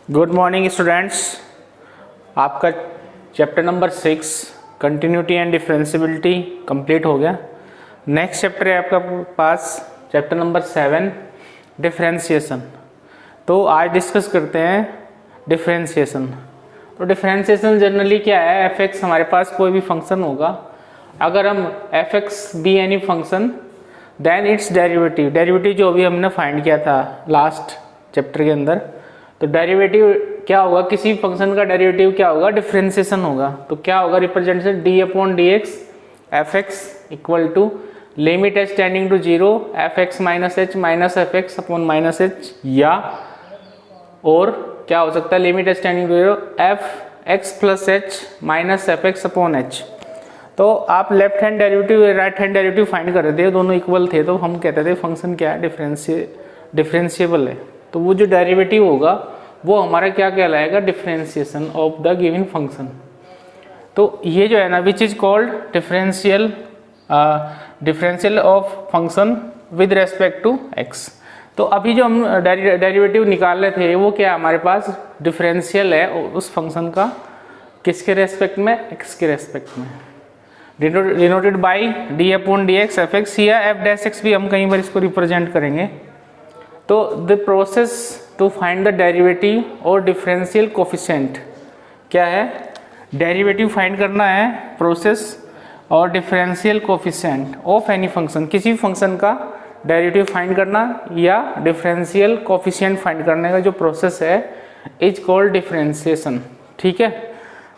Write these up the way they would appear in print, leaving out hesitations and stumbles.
Good morning students. आपका chapter number 6 continuity and differentiability complete हो गया। नेक्स्ट चैप्टर है आपका पास चैप्टर नंबर 7 डिफरेंशिएशन। तो आज डिस्कस करते हैं डिफरेंशिएशन। तो डिफरेंशिएशन जनरली क्या है, एफ एक्स हमारे पास कोई भी फंक्शन होगा, अगर हम F X be any function then its derivative जो अभी हमने फाइंड किया था लास्ट चैप्टर के अंदर। तो डेरिवेटिव क्या होगा, किसी फंक्शन का डेरिवेटिव क्या होगा, डिफरेंशिएशन होगा। तो क्या होगा, representation D upon D X F X equal to limit H tending to 0 F X minus F X upon minus H, या और क्या हो सकता है limit H tending to 0 F X plus H minus F X upon H. तो आप left hand derivative right hand derivative find कर रहे थे, दोनों इक्वल थे, तो हम कहते थे फंक्शन क्या है, डिफरेंशिएबल है। तो वो जो डेरिवेटिव होगा वो हमारा क्या कहलाएगा, differentiation of the given function. तो ये जो है ना, which is called differential of function with respect to x. तो अभी जो हम डेरिवेटिव निकाल रहे थे वो क्या हमारे पास डिफरेंशियल है उस फंक्शन का, किसके रेस्पेक्ट में, एक्स के रेस्पेक्ट में, denoted by D upon D X F X, या एफ डैश एक्स भी हम कहीं पर इसको रिप्रेजेंट करेंगे। तो the process to find the derivative और डिफरेंशियल कोफिशिएंट क्या है, डेरिवेटिव फाइंड करना है, प्रोसेस और differential coefficient of any function, किसी फंक्शन का डेरिवेटिव फाइंड करना या डिफरेंशियल कोफिशिएंट फाइंड करने का जो प्रोसेस है इज कॉल्ड डिफरेंशिएशन। ठीक है।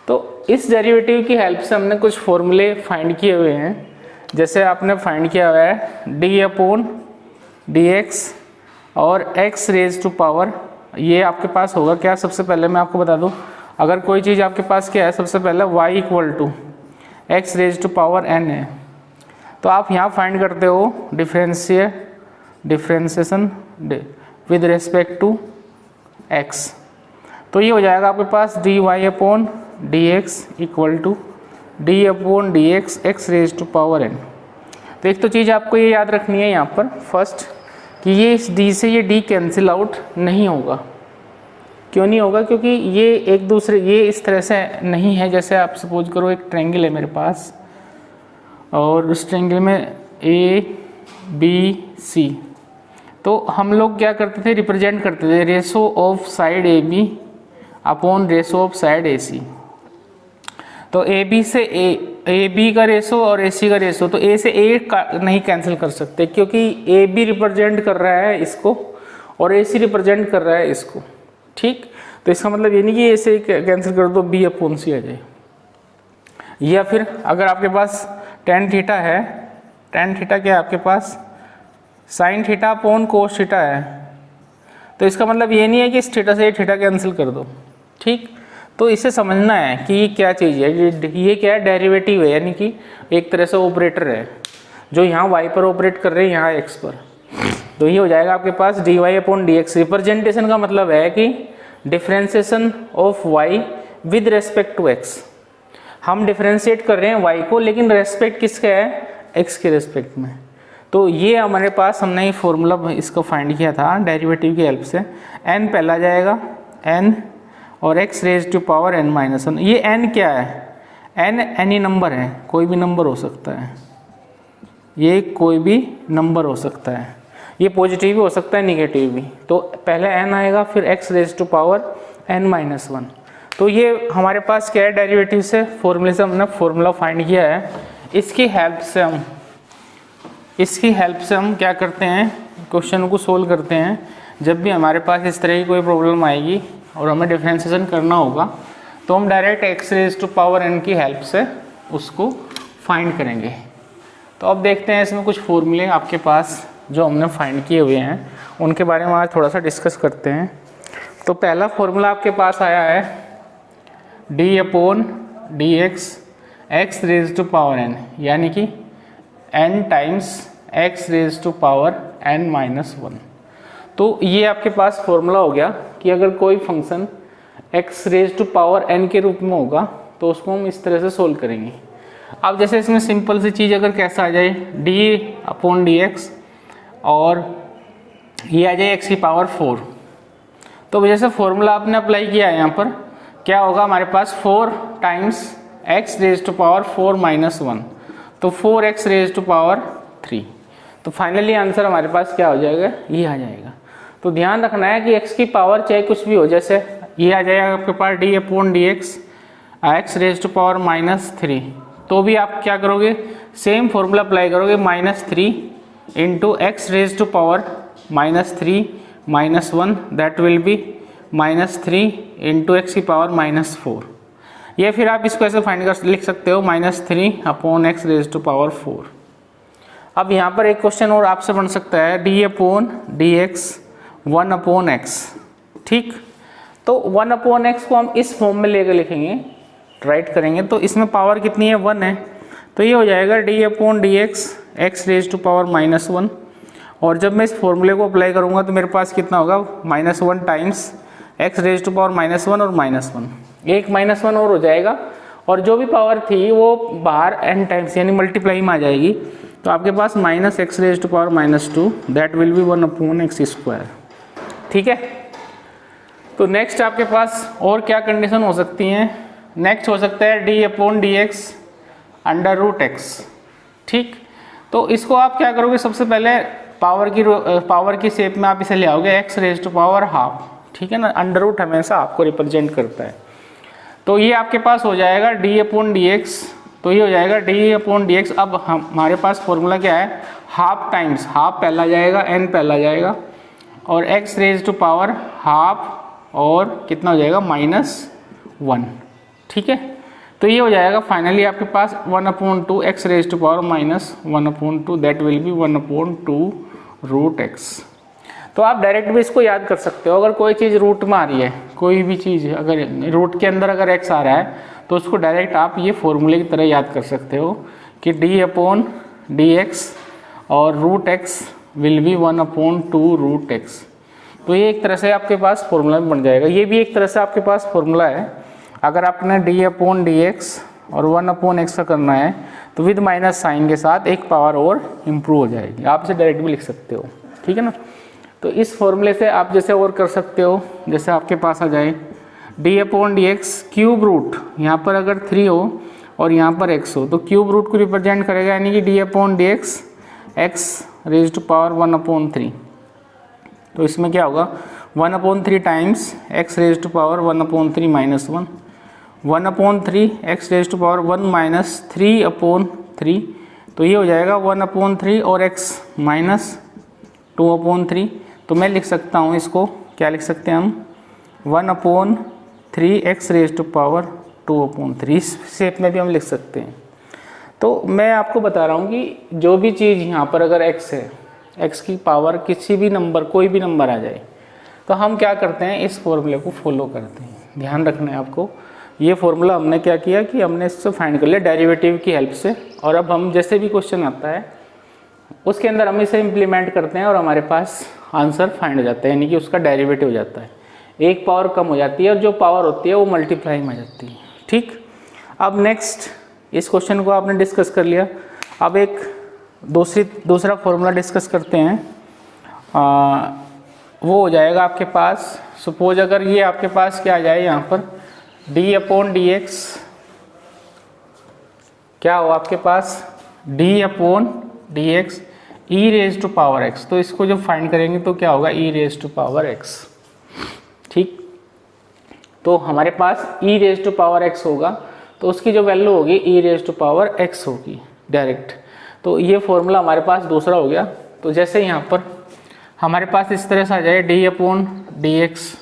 तो इस डेरिवेटिव की हेल्प से हमने कुछ फॉर्मूले फाइंड किए हुए हैं। जैसे आपने फाइंड किया हुआ है डी अपॉन डी एक्स और x रेज टू पावर, ये आपके पास होगा क्या, सबसे पहले मैं आपको बता दूं, अगर कोई चीज़ आपके पास क्या है, सबसे पहले y equal to x raise to power n है, तो आप यहाँ फाइंड करते हो differentiation with respect to x। तो ये हो जाएगा आपके पास d y upon D x equal to d upon D x x raise to power n। तो एक तो चीज़ आपको ये याद रखनी है यहाँ पर फर्स्ट, कि ये इस d से ये d कैंसिल आउट नहीं होगा। क्यों नहीं होगा, क्योंकि ये एक दूसरे, ये इस तरह से नहीं है। जैसे आप सपोज करो एक ट्रायंगल है मेरे पास और उस ट्रायंगल में ए बी सी, तो हम लोग क्या करते थे, रिप्रेजेंट करते थे ratio of side A B upon ratio of side A C. तो ए बी से ए बी का रेशो और ए सी का रेशो, तो ए से ए का नहीं कैंसिल कर सकते, क्योंकि ए बी रिप्रेजेंट कर रहा है इसको और ए सी रिप्रेजेंट कर रहा है इसको। ठीक। तो इसका मतलब ये नहीं कि ए से कैंसिल कर दो बी अपॉन सी आ जाए। या फिर अगर आपके पास टेन थीटा है, टेन थीटा क्या है आपके पास, sine theta upon cos theta है, तो इसका मतलब ये नहीं है कि इस थीटा से ये थीटा कैंसिल कर दो। ठीक। तो इसे समझना है कि ये क्या चीज़ है, ये क्या है, डेरिवेटिव है, यानी कि एक तरह से ऑपरेटर है जो यहाँ y पर ऑपरेट कर रहे हैं, यहाँ x पर। तो ये हो जाएगा आपके पास d y upon D x. Representation का मतलब है कि differentiation of y with respect to x। हम डिफरेंशिएट कर रहे हैं y को, लेकिन रेस्पेक्ट किसका है, x के रेस्पेक्ट में। तो ये हमारे पास, हमने ये फॉर्मूला इसको फाइंड किया था डेरिवेटिव की हेल्प से। n पहला जाएगा n और x raise to power n minus 1। ये n क्या है, n एनी नंबर है, कोई भी नंबर हो सकता है, ये कोई भी नंबर हो सकता है, ये पॉजिटिव भी हो सकता है निगेटिव भी। तो पहले n आएगा, फिर x raise to power n minus 1। तो ये हमारे पास क्या है, डेरिवेटिव से फॉर्मूले से हमने फॉर्मूला फाइंड किया है। इसकी हेल्प से हम क्या करते हैं, क्वेश्चन को सोल्व करते हैं। जब भी हमारे पास इस तरह की कोई प्रॉब्लम आएगी और हमें डिफरेंशिएशन करना होगा, तो हम direct X raise to power n की हेल्प से उसको फाइंड करेंगे। तो अब देखते हैं इसमें कुछ फॉर्मूले आपके पास जो हमने फाइंड किए हुए हैं, उनके बारे में आज थोड़ा सा डिस्कस करते हैं। तो पहला फॉर्मूला आपके पास आया है d upon D x x raise to power n, यानी कि n times x raise to power n minus 1। तो ये आपके पास फॉर्मूला हो गया कि अगर कोई function x raise to power n के रूप में होगा तो उसको हम इस तरह से सोल्व करेंगे। अब जैसे इसमें सिंपल सी चीज़ अगर कैसा आ जाए, d अपॉन डी एक्स और ये आ जाए x की पावर 4, तो जैसे फॉर्मूला आपने अप्लाई किया है यहाँ पर, क्या होगा हमारे पास 4 times x raise to power 4 minus 1, तो 4x रेज टू पावर 3। तो फाइनली आंसर हमारे पास क्या हो जाएगा, ये आ जाएगा। तो ध्यान रखना है कि x की पावर चाहे कुछ भी हो, जैसे ये आ जाएगा आपके पास d upon D x x raise to power minus 3, तो भी आप क्या करोगे, सेम फॉर्मूला अप्लाई करोगे, -3 into x raise to power -3 minus 1, that will be -3 into x की पावर -4। ये फिर आप इसको ऐसे फाइंड कर लिख सकते हो, -3 upon x raise to power 4। अब यहाँ पर एक क्वेश्चन और आपसे बन सकता है, d upon D x 1 upon x. ठीक, तो 1 अपॉन एक्स को हम इस फॉर्म में लेकर लिखेंगे, राइट करेंगे, तो इसमें पावर कितनी है, 1 है, तो ये हो जाएगा d upon D x x raise to power -1। और जब मैं इस फॉर्मूले को अप्लाई करूँगा तो मेरे पास कितना होगा, -1 times x raise to power -1 और -1, एक -1 और हो जाएगा, और जो भी पावर थी वो बाहर n टाइम्स यानी मल्टीप्लाई में आ जाएगी, तो आपके पास -x raise to power -2, that will be 1 upon x square. ठीक है, तो नेक्स्ट आपके पास और क्या कंडीशन हो सकती हैं, नेक्स्ट हो सकता है d upon D x √x। ठीक, तो इसको आप क्या करोगे, सबसे पहले पावर की शेप में आप इसे ले आओगे, x raise to power half. ठीक है ना, √ हमेशा आपको रिप्रेजेंट करता है, तो ये आपके पास हो जाएगा d अपॉन डी एक्स, तो ये हो जाएगा d अपॉन डी एक्स। अब हमारे पास फॉर्मूला क्या है, हाफ टाइम्स, हाफ पहला जाएगा, n पहला जाएगा, और x raise to power half और कितना हो जाएगा, -1। ठीक है, तो ये हो जाएगा फाइनली आपके पास 1/2 x raise to power -1/2, that will be 1/2 √x। तो आप डायरेक्ट भी इसको याद कर सकते हो, अगर कोई चीज़ रूट में आ रही है, कोई भी चीज़ अगर रूट के अंदर अगर x आ रहा है, तो उसको डायरेक्ट आप ये फॉर्मूले की तरह याद कर सकते हो कि d अपॉन डी एक्स और √x विल बी 1/2 √x। तो ये एक तरह से आपके पास फॉर्मूला बन जाएगा, ये भी एक तरह से आपके पास फॉर्मूला है। अगर आपने d अपॉन डी एक्स और 1/x का करना है, तो विद माइनस साइन के साथ एक पावर और इम्प्रूव हो जाएगी, आप इसे डायरेक्ट भी लिख सकते हो। ठीक है ना, तो इस फॉर्मूले से आप जैसे और कर सकते हो, जैसे आपके पास आ जाए d upon D x cube root, यहाँ पर अगर 3 हो और यहाँ पर x हो, तो क्यूब रूट को रिप्रेजेंट करेगा, यानी कि d upon D x x raise to power 1/3। तो इसमें क्या होगा, 1/3 times x raise to power 1/3 -1, 1/3 x raise to power 1 -3/3, तो ये हो जाएगा 1/3 और x -2/3। तो मैं लिख सकता हूँ इसको, क्या लिख सकते हैं हम, 1/3 x रेज टू पावर 2/3, इस शेप में भी हम लिख सकते हैं। तो मैं आपको बता रहा हूँ कि जो भी चीज़ यहाँ पर अगर x है, x की पावर किसी भी नंबर, कोई भी नंबर आ जाए, तो हम क्या करते हैं, इस फॉर्मूले को फॉलो करते हैं। ध्यान रखना है आपको, ये फॉर्मूला हमने क्या किया कि हमने इससे फाइंड कर लिया डेरिवेटिव की हेल्प से, और अब हम जैसे भी क्वेश्चन आता है उसके अंदर हम इसे इम्प्लीमेंट करते हैं और हमारे पास आंसर फाइंड हो जाता है, यानी कि उसका डेरिवेटिव हो जाता है, एक पावर कम हो जाती है और जो पावर होती है वो मल्टीप्लाई में आ जाती है। ठीक, अब नेक्स्ट इस क्वेश्चन को आपने डिस्कस कर लिया, अब एक दूसरा फॉर्मूला डिस्कस करते हैं। वो हो जाएगा आपके पास, सपोज अगर ये आपके पास क्या आ जाए, यहाँ पर d अपॉन डी एक्स, क्या हो आपके पास, d upon D x e raise to power x, तो इसको जब फाइंड करेंगे तो क्या होगा, e raise to power x। ठीक, तो हमारे पास e raise to power x होगा, तो उसकी जो वैल्यू होगी e raise to power x होगी डायरेक्ट। तो ये फॉर्मूला हमारे पास दूसरा हो गया। तो जैसे यहाँ पर हमारे पास इस तरह से आ जाए d अपॉन डी एक्स,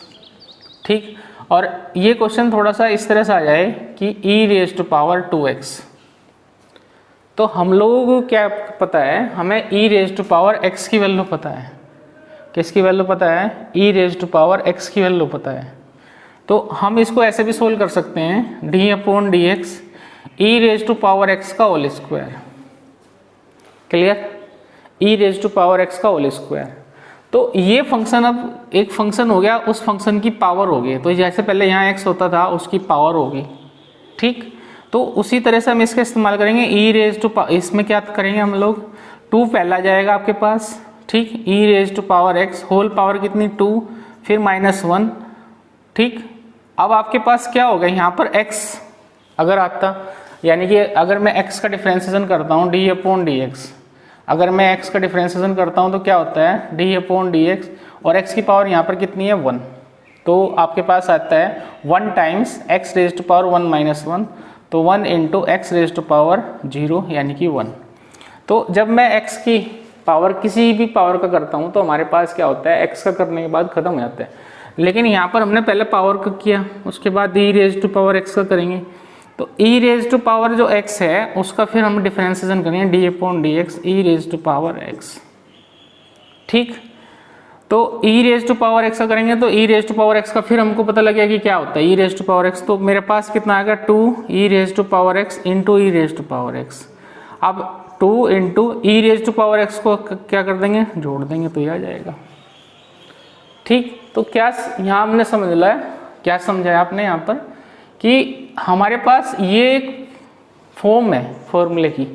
ठीक, और ये क्वेश्चन थोड़ा सा इस तरह से आ जाए कि e raise to power 2x, तो हम लोगों को क्या पता है, हमें e raise to power x की वैल्यू पता है, किसकी वैल्यू पता है, e raise to power x की वैल्यू पता है। तो हम इसको ऐसे भी सोल्व कर सकते हैं, d upon D x e raise to power x का whole square, clear, e raise to power x का होल स्क्वायर। तो ये फंक्शन अब एक फंक्शन हो गया, उस फंक्शन की पावर हो गई, तो जैसे पहले यहाँ x होता था उसकी पावर होगी। ठीक, तो उसी तरह से हम इसका इस्तेमाल करेंगे, e रेज टू, इसमें क्या करेंगे हम लोग, 2 पहला जाएगा आपके पास, ठीक, e raise to power x, whole power कितनी 2, फिर -1, ठीक। अब आपके पास क्या होगा यहाँ पर x अगर आता, यानी कि अगर मैं x का डिफ्रेंसिएशन करता हूँ d/dx, अगर मैं x का डिफ्रेंसिएशन करता हूँ तो क्या होता है d/dx, और x की पावर यहाँ पर कितनी है 1, तो आपके पास आता है 1 टाइम्स x⁻1 - 1, तो 1 × x⁻0 यानी कि 1। तो जब मैं x की पावर किसी भी पावर का करता हूँ तो हमारे पास क्या होता है x का करने के बाद ख़त्म हो जाता है, लेकिन यहाँ पर हमने पहले पावर का किया, उसके बाद e⁻x का करेंगे, तो e⁻ जो x है उसका फिर हम डिफरेंशिएशन करेंगे d/dx e⁻x, ठीक। तो e⁻x का करेंगे तो e⁻x का फिर हमको पता लगेगा कि क्या होता है e⁻x, तो मेरे पास कितना आएगा 2e⁻x × e⁻x। अब 2 × e⁻x को क्या कर देंगे, जोड़ देंगे तो ये आ जाएगा, ठीक। तो क्या यहाँ हमने समझ लिया, क्या समझाया आपने यहाँ पर कि हमारे पास ये एक फॉर्म है फॉर्मूले की,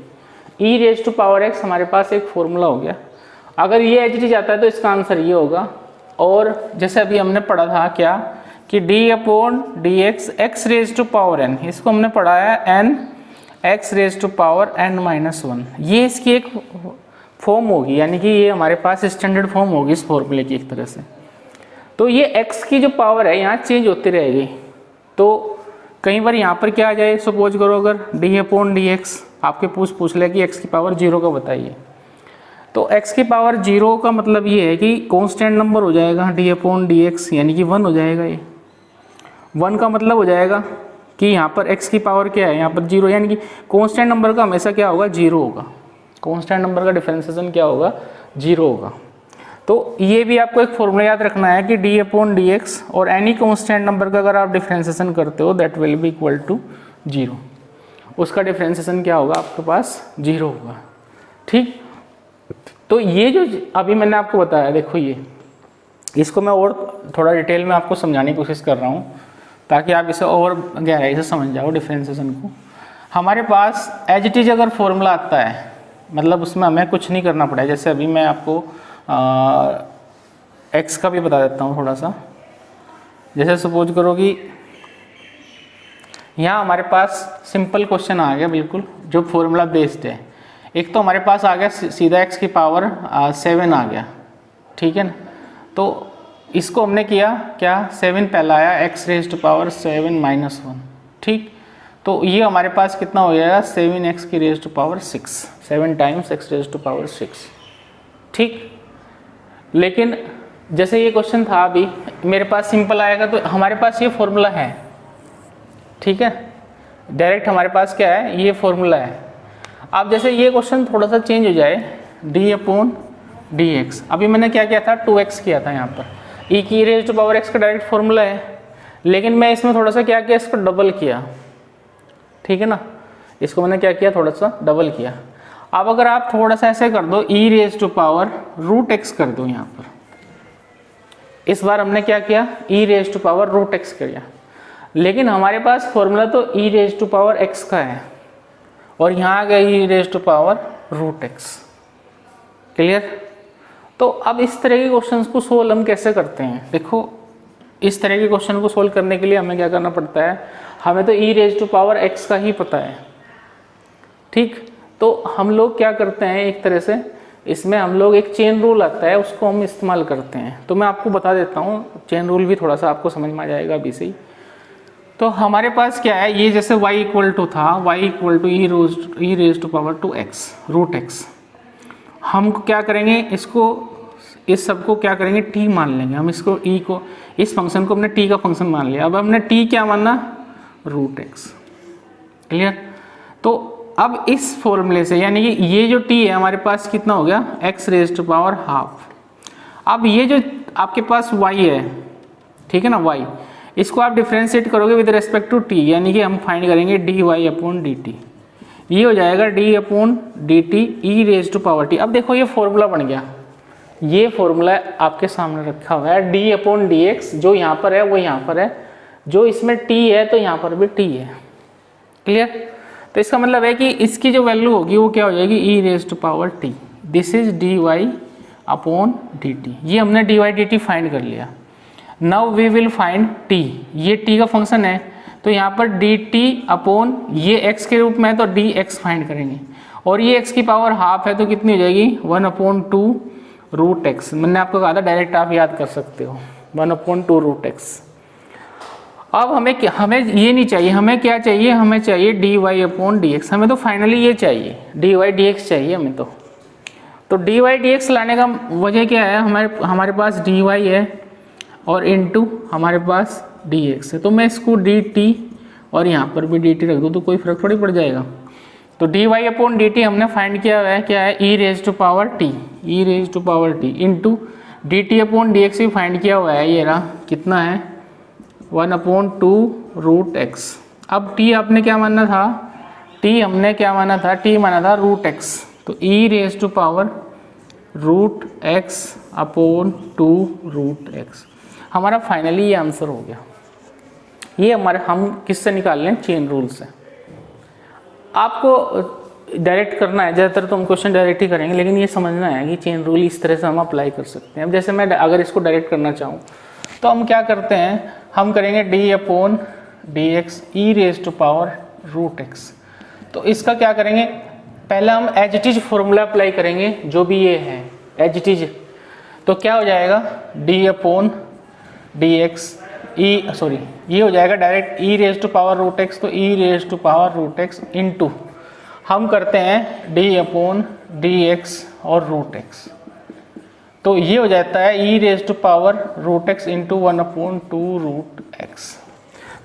e⁻x हमारे पास एक फॉर्मूला हो गया। अगर ये एच डी जाता है तो इसका आंसर ये होगा, और जैसे अभी हमने पढ़ा था क्या कि d/dx x⁻n, इसको हमने पढ़ा है n x⁻n-1, ये इसकी एक फॉर्म होगी, यानी कि ये हमारे पास स्टैंडर्ड फॉर्म होगी इस फॉर्मूले की एक तरह से। तो ये x की जो पावर है यहाँ चेंज होती रहेगी, तो कई बार यहाँ पर क्या आ जाए, सपोज करो अगर d/dx आपके पूछ ले कि x की पावर 0 का बताइए, तो x की पावर 0 का मतलब ये है कि कांस्टेंट नंबर हो जाएगा d/dx, यानी कि 1 हो जाएगा। ये 1 का मतलब हो जाएगा कि यहाँ पर x की पावर क्या है, यहाँ पर 0, यानी कि कांस्टेंट नंबर का हमेशा क्या होगा 0 होगा, कांस्टेंट नंबर का डिफरेंशिएशन क्या होगा 0 होगा। तो ये भी आपको एक फॉर्मूला याद रखना है कि d/dx और एनी कांस्टेंट नंबर का अगर आप डिफरेंशिएशन करते हो that will be equal to 0, उसका डिफरेंशिएशन क्या होगा आपके पास 0 होगा, ठीक। तो ये जो अभी मैंने आपको बताया, देखो ये इसको मैं और थोड़ा डिटेल में आपको समझाने की कोशिश कर रहा हूँ ताकि आप इसे और गहराई से समझ जाओ डिफरेंशिएशन को। हमारे पास एज इट इज अगर फॉर्मूला आता है, मतलब उसमें हमें कुछ नहीं करना पड़ा है, जैसे अभी मैं आपको एक्स का भी बता देता हूँ थोड़ा सा। जैसे सपोज करो कि यहाँ हमारे पास सिंपल क्वेश्चन आ गया बिल्कुल जो फॉर्मूला बेस्ड है। एक तो हमारे पास आ गया सीधा x की पावर 7 आ गया, ठीक है ना। तो इसको हमने किया क्या, 7 पहला आया x⁻7 - 1, ठीक। तो ये हमारे पास कितना हो जाएगा 7x⁻6, 7 टाइम्स x⁻6, ठीक। लेकिन जैसे ये क्वेश्चन था अभी मेरे पास सिंपल आएगा तो हमारे पास ये फॉर्मूला है, ठीक है, डायरेक्ट हमारे पास क्या है ये फॉर्मूला है। अब जैसे ये क्वेश्चन थोड़ा सा चेंज हो जाए d/dx, अभी मैंने क्या किया था 2x किया था यहाँ पर, e⁻x का डायरेक्ट फॉर्मूला है, लेकिन मैं इसमें थोड़ा सा क्या किया इसको डबल किया, ठीक है ना, इसको मैंने क्या किया थोड़ा सा डबल किया। अब अगर आप थोड़ा सा ऐसे कर दो e⁻√x कर दो यहाँ पर, इस बार हमने क्या किया e⁻√x किया, लेकिन हमारे पास फॉर्मूला तो e⁻x का है और यहाँ आ गया e⁻√x, क्लियर। तो अब इस तरह के क्वेश्चंस को सोल्व हम कैसे करते हैं, देखो इस तरह के क्वेश्चन को सोल्व करने के लिए हमें क्या करना पड़ता है, हमें तो e⁻x का ही पता है, ठीक। तो हम लोग क्या करते हैं एक तरह से इसमें हम लोग एक चेन रूल आता है उसको हम इस्तेमाल करते हैं। तो मैं आपको बता देता हूँ चेन रूल भी थोड़ा सा आपको समझ में आ जाएगा अभी से ही। तो हमारे पास क्या है, ये जैसे y इक्वल टू था y इक्वल टू e⁻√x, हम क्या करेंगे इसको इस सब को क्या करेंगे t मान लेंगे, हम इसको e को इस फंक्शन को हमने t का फंक्शन मान लिया। अब हमने t क्या मानना √x, क्लियर। तो अब इस फॉर्मूले से यानी कि ये जो t है हमारे पास कितना हो गया x⁻½ अब ये जो आपके पास y है, ठीक है ना, y इसको आप डिफ्रेंशिएट करोगे विद रिस्पेक्ट टू t, यानी कि हम फाइंड करेंगे dy/dt, ये हो जाएगा d/dt e⁻t। अब देखो ये फॉर्मूला बन गया, ये फॉर्मूला आपके सामने रखा हुआ है d/dx, जो यहाँ पर है वो यहाँ पर है, जो इसमें t है तो यहाँ पर भी t है, क्लियर। तो इसका मतलब है कि इसकी जो वैल्यू होगी वो क्या हो जाएगी e⁻t, दिस इज dy/dt, ये हमने dy/dt फाइंड कर लिया। Now we will find t, ये टी का फंक्शन है तो यहाँ पर डी टी अपॉन ये एक्स के रूप में है तो डी एक्स फाइंड करेंगे, और ये एक्स की पावर हाफ है तो कितनी हो जाएगी 1/2 √x। मैंने आपको कहा था डायरेक्ट आप याद कर सकते हो 1/2 √x। अब हमें ये नहीं चाहिए, हमें क्या चाहिए, हमें चाहिए dy/dx, हमें तो फाइनली ये चाहिए dy/dx चाहिए हमें तो dy/dx लाने का वजह क्या है, हमारे पास dy है और इनटू हमारे पास dx है, तो मैं इसको dt और यहाँ पर भी dt रख दूँ तो कोई फर्क थोड़ी पड़ जाएगा। तो dy/dt हमने फाइंड किया हुआ है, क्या है e⁻t इनटू dt/dx भी फाइंड किया हुआ है, ये रहा कितना है 1/2 √x। अब t आपने क्या माना था, t हमने क्या माना था, t माना था √x, तो e⁻√x/2 √x हमारा फाइनली ये आंसर हो गया। ये हम किससे निकाल लें, चेन रूल से। आपको डायरेक्ट करना है, ज़्यादातर तो हम क्वेश्चन डायरेक्ट ही करेंगे, लेकिन ये समझना है कि चेन रूल इस तरह से हम अप्लाई कर सकते हैं। अब जैसे मैं अगर इसको डायरेक्ट करना चाहूँ तो हम क्या करते हैं, हम करेंगे d/dx e⁻√x। तो इसका क्या करेंगे, पहले हम as it is formula apply करेंगे, जो भी ये है एज इट इज, तो क्या हो जाएगा d/dx ये हो जाएगा डायरेक्ट e⁻√x, तो e⁻√x इनटू हम करते हैं d/dx और √x, तो ये हो जाता है e⁻√x इंटू 1/2 √x।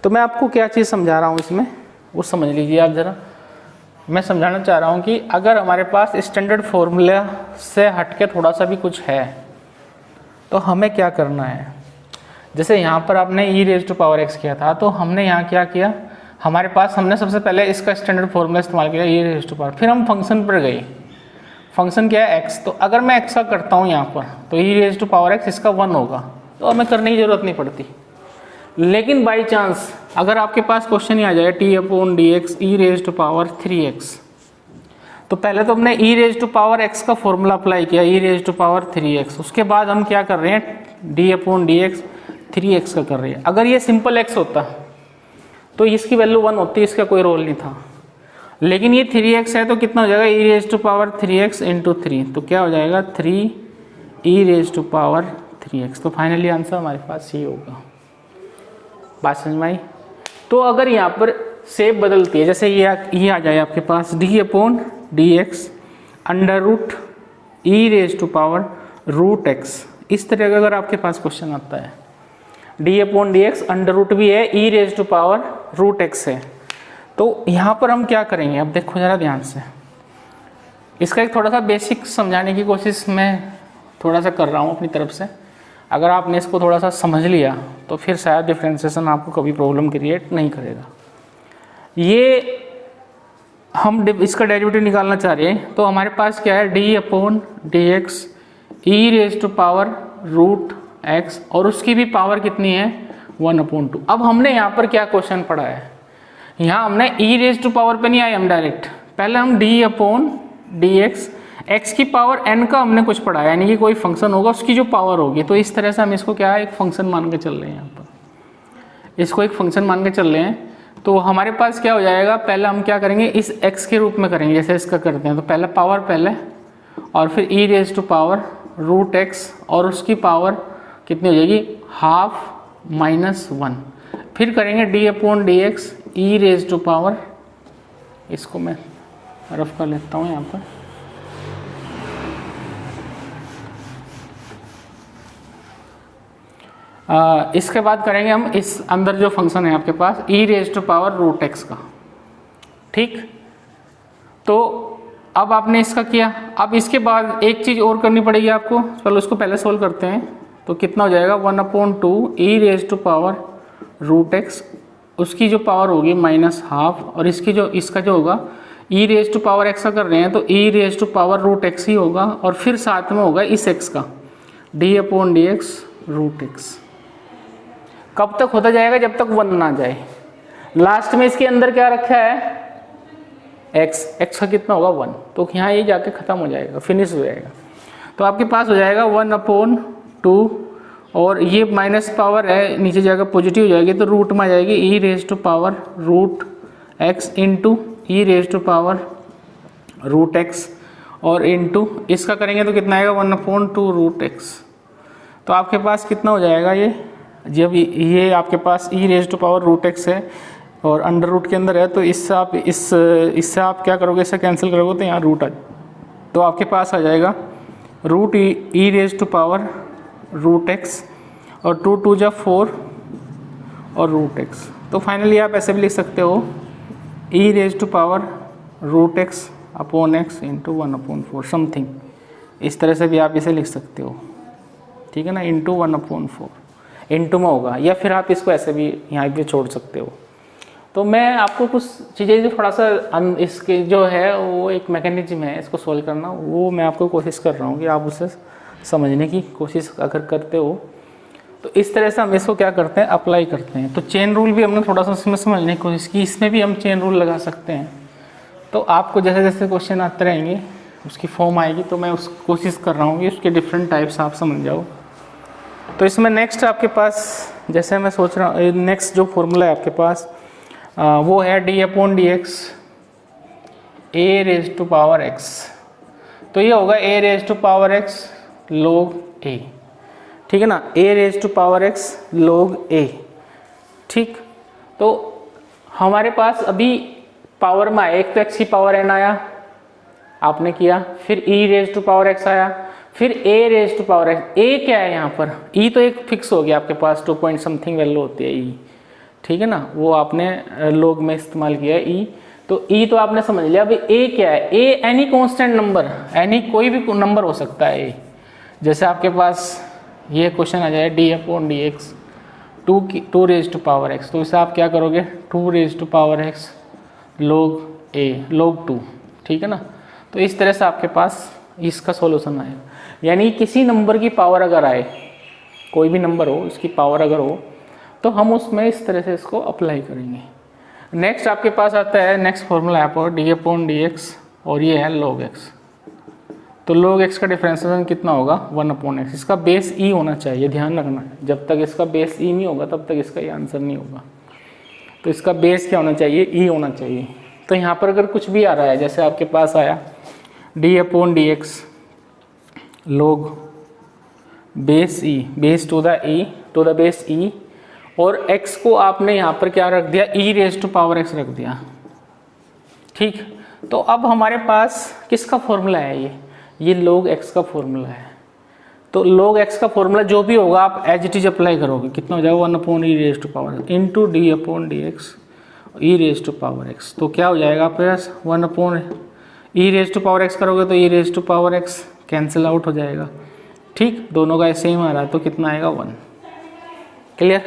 तो मैं आपको क्या चीज़ समझा रहा हूँ इसमें वो समझ लीजिए आप ज़रा। मैं समझाना चाह रहा हूँ कि अगर हमारे पास स्टैंडर्ड फॉर्मूला से हटके थोड़ा सा भी कुछ है तो हमें क्या करना है। जैसे यहाँ पर आपने e⁻x किया था, तो हमने यहाँ क्या किया, हमारे पास हमने सबसे पहले इसका स्टैंडर्ड फॉर्मूला इस्तेमाल किया e⁻, फिर हम फंक्शन पर गए। फंक्शन क्या है x, तो अगर मैं x का करता हूँ यहाँ पर तो e⁻x इसका 1 होगा, तो हमें करने की ज़रूरत नहीं पड़ती। लेकिन बाई चांस अगर आपके पास क्वेश्चन ही आ जाए t/dx e⁻3x, तो पहले तो हमने e⁻x का फॉर्मूला अप्लाई किया e⁻3x, उसके बाद हम क्या कर रहे हैं d/dx 3x का कर रहे हैं। अगर ये सिंपल x होता तो इसकी वैल्यू 1 होती, इसका कोई रोल नहीं था, लेकिन ये 3x है तो कितना हो जाएगा e⁻3x इंटू 3, तो क्या हो जाएगा 3e⁻3x। तो फाइनली आंसर हमारे पास ये होगा। बात समझ में आई। तो अगर यहाँ पर शेप बदलती है, जैसे ये आ जाए आपके पास d/dx √e⁻√x, इस तरह का अगर आपके पास क्वेश्चन आता है, d/dx अंडर भी है e⁻√x है, तो यहाँ पर हम क्या करेंगे। अब देखो ज़रा ध्यान से, इसका एक थोड़ा सा बेसिक समझाने की कोशिश मैं थोड़ा सा कर रहा हूँ अपनी तरफ से। अगर आपने इसको थोड़ा सा समझ लिया तो फिर शायद डिफ्रेंसिएशन आपको कभी प्रॉब्लम क्रिएट नहीं करेगा। ये हम इसका डेरिवेटिव निकालना चाह रहे हैं, तो हमारे पास क्या है d/dx e⁻√x और उसकी भी पावर कितनी है 1/2। अब हमने यहाँ पर क्या क्वेश्चन पढ़ा है, यहाँ हमने e⁻ पे नहीं आए हम डायरेक्ट, पहले हम d/dx x की पावर n का हमने कुछ पढ़ा है, यानी कि कोई फंक्शन होगा उसकी जो पावर होगी, तो इस तरह से हम इसको क्या है एक फंक्शन मान के चल रहे हैं। यहाँ पर इसको एक फंक्शन मान के चल रहे हैं, तो हमारे पास क्या हो जाएगा, पहले हम क्या करेंगे इस x के रूप में करेंगे जैसे इसका करते हैं, तो पहले पावर पहले और फिर e⁻√x और उसकी पावर कितनी हो जाएगी ½ - 1, फिर करेंगे d/dx e⁻, इसको मैं रफ कर लेता हूँ यहाँ पर, इसके बाद करेंगे हम इस अंदर जो फंक्शन है आपके पास e⁻√x का। ठीक, तो अब आपने इसका किया, अब इसके बाद एक चीज़ और करनी पड़ेगी आपको, चलो इसको पहले सोल्व करते हैं। तो कितना हो जाएगा 1/2 e⁻√x, उसकी जो पावर होगी -½ और इसका जो होगा e⁻x का कर रहे हैं तो e⁻√x ही होगा, और फिर साथ में होगा इस x का d/dx √x। कब तक होता जाएगा, जब तक 1 ना जाए। लास्ट में इसके अंदर क्या रखा है x का कितना होगा 1, तो यहाँ ये जाके ख़त्म हो जाएगा, फिनिश हो जाएगा। तो आपके पास हो जाएगा 1/2 और ये माइनस पावर है, नीचे जाकर पॉजिटिव हो जाएगी तो रूट में आ जाएगी e raise to power root x into e raise to power root x और इंटू इसका करेंगे तो कितना आएगा 1/2 रूट एक्स। तो आपके पास कितना हो जाएगा ये, जब ये आपके पास e raise to power root x है और अंडर रूट के अंदर है तो इससे आप क्या करोगे, इससे कैंसिल करोगे तो यहाँ रूट आ, तो आपके पास आ जाएगा root e raise to power root x और 2 2 जा 4 और रूट एक्स। तो फाइनली आप ऐसे भी लिख सकते हो e raise to power root x upon x into 1/4 something, इस तरह से भी आप इसे लिख सकते हो, ठीक है ना, इंटू 1/4 इंटू में होगा, या फिर आप इसको ऐसे भी यहाँ भी छोड़ सकते हो। तो मैं आपको कुछ चीज़ें जो थोड़ा सा इसके जो है वो एक मैकेनिज्म है इसको सॉल्व करना, वो मैं आपको कोशिश कर रहा हूँ कि आप उसे समझने की कोशिश अगर करते हो तो इस तरह से हम इसको क्या करते हैं, अप्लाई करते हैं। तो चेन रूल भी हमने थोड़ा सा इसमें समझने की कोशिश की, इसमें भी हम चेन रूल लगा सकते हैं। तो आपको जैसे जैसे क्वेश्चन आते रहेंगे उसकी फॉर्म आएगी, तो मैं उस कोशिश कर रहा हूँ कि उसके डिफरेंट टाइप्स आप समझ जाओ। तो इसमें नेक्स्ट आपके पास जैसे मैं सोच रहा हूँ, नेक्स्ट जो फॉर्मूला है आपके पास वो है d/dx a raise to power x। तो ये होगा a raise to power x log a, ठीक है ना, a raise to power x log a, ठीक। तो हमारे पास अभी पावर में आया, एक तो x की पावर n आया आपने किया, फिर e raise to power x आया, फिर a raise to power x। a क्या है यहाँ पर, e तो एक फिक्स हो गया आपके पास 2 पॉइंट समथिंग वैल्यू होती है e, ठीक है ना, वो आपने लोग में इस्तेमाल किया है e, तो e तो आपने समझ लिया। अभी a क्या है, a any constant number, any कोई भी नंबर हो सकता है a। जैसे आपके पास ये क्वेश्चन आ जाए d/dx 2 raise to power x, तो इसे आप क्या करोगे 2 raise to power x log a log 2, ठीक है ना। तो इस तरह से आपके पास इसका सॉल्यूशन आएगा, यानी किसी नंबर की पावर अगर आए, कोई भी नंबर हो इसकी पावर अगर हो तो हम उसमें इस तरह से इसको अप्लाई करेंगे। नेक्स्ट आपके पास आता है, नेक्स्ट फॉर्मूला है पर d/dx और ये है log x। तो log x का डिफरेंशिएशन कितना होगा 1/x। इसका बेस e होना चाहिए, ध्यान रखना है, जब तक इसका बेस e नहीं होगा तब तक इसका ये आंसर नहीं होगा। तो इसका बेस क्या होना चाहिए, e होना चाहिए। तो यहाँ पर अगर कुछ भी आ रहा है, जैसे आपके पास आया d/dx log base e, base to the e to the base e, और x को आपने यहाँ पर क्या रख दिया, e raise to power x रख दिया, ठीक। तो अब हमारे पास किसका फॉर्मूला है, ये log x का फॉर्मूला है। तो log x का फॉर्मूला जो भी होगा आप एज इट इज अप्लाई करोगे, कितना हो जाएगा 1/e raise to power into d/dx e raise to power x। तो क्या हो जाएगा आपके पास 1/e raise to power x करोगे तो e raise to power x cancel out हो जाएगा, ठीक, दोनों का सेम आ रहा है, तो कितना आएगा 1। क्लियर।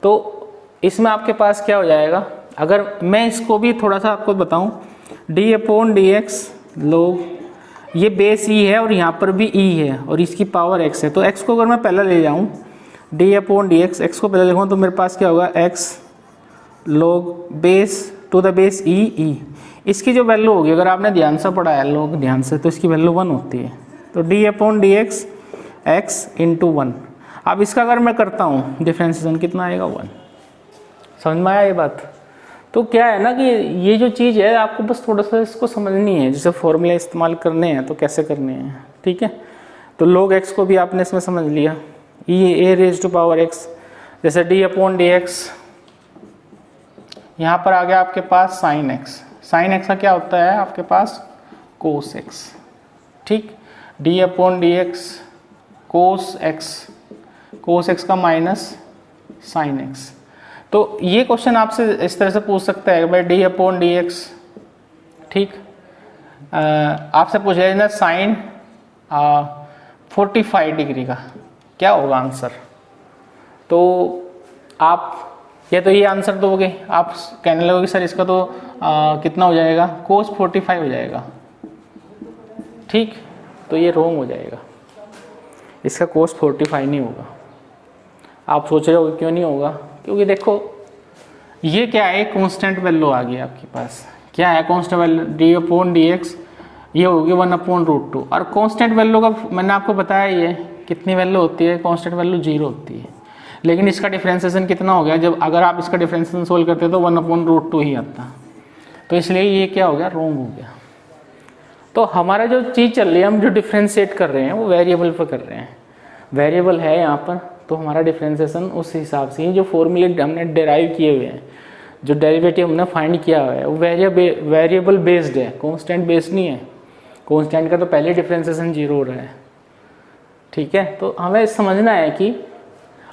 तो इसमें आपके पास क्या हो जाएगा, अगर मैं इसको भी थोड़ा सा आपको बताऊं, d/dx log ये बेस e है और यहाँ पर भी e है और इसकी पावर x है। तो x को अगर मैं पहले ले जाऊँ d/dx, x को पहले लिखूँ तो मेरे पास क्या होगा x log base to the base e। इसकी जो वैल्यू होगी, अगर आपने ध्यान से पढ़ा है log ध्यान से, तो इसकी वैल्यू 1 होती है। तो d/dx x इंटू 1। अब इसका अगर मैं करता हूँ डिफरेंशिएशन कितना आएगा 1। समझ में आया ये बात। तो क्या है ना कि ये जो चीज़ है आपको बस थोड़ा सा इसको समझनी है, जैसे फॉर्मूले इस्तेमाल करने हैं तो कैसे करने हैं, ठीक है। तो log x को भी आपने इसमें समझ लिया, ये a raise to power x, जैसे d/dx यहाँ पर आ गया आपके पास sin x। sin x का क्या होता है आपके पास cos x, ठीक। d/dx cos x का माइनस sin x। तो ये क्वेश्चन आपसे इस तरह से पूछ सकता है भाई d/dx, ठीक, आपसे पूछ लेना साइन 45 डिग्री का क्या होगा आंसर। तो आप या तो ये आंसर दोगे, आप कहने लगोगे सर इसका तो कितना हो जाएगा cos 45 हो जाएगा, ठीक। तो ये रॉन्ग हो जाएगा, इसका cos 45 नहीं होगा। आप सोच रहे हो क्यों नहीं होगा, क्योंकि देखो ये क्या है, कांस्टेंट वैल्यू आ गई आपके पास, क्या है कांस्टेंट वैल्यू d/dx, ये होगी 1/√2। और कांस्टेंट वैल्यू का मैंने आपको बताया ये कितनी वैल्यू होती है, कांस्टेंट वैल्यू 0 होती है। लेकिन इसका डिफरेंशिएशन कितना हो गया, जब अगर आप इसका डिफरेंशिएशन सोल्व करते तो 1/√2 ही आता। तो इसलिए ये क्या हो गया, रॉन्ग हो गया। तो हमारा जो चीज़ चल रही है, हम जो डिफ्रेंशिएट कर रहे हैं वो वेरिएबल पर कर रहे हैं। वेरिएबल है यहाँ पर, तो हमारा डिफ्रेंशिएशन उस हिसाब से ही जो फॉर्मूले हमने डेराइव किए हुए हैं, जो डेरिवेटिव हमने फाइंड किया हुआ है वो वेरिएबल बेस्ड है, कांस्टेंट बेस्ड नहीं है। कांस्टेंट का तो पहले डिफ्रेंशिएशन 0 हो रहा है, ठीक है। तो हमें समझना है कि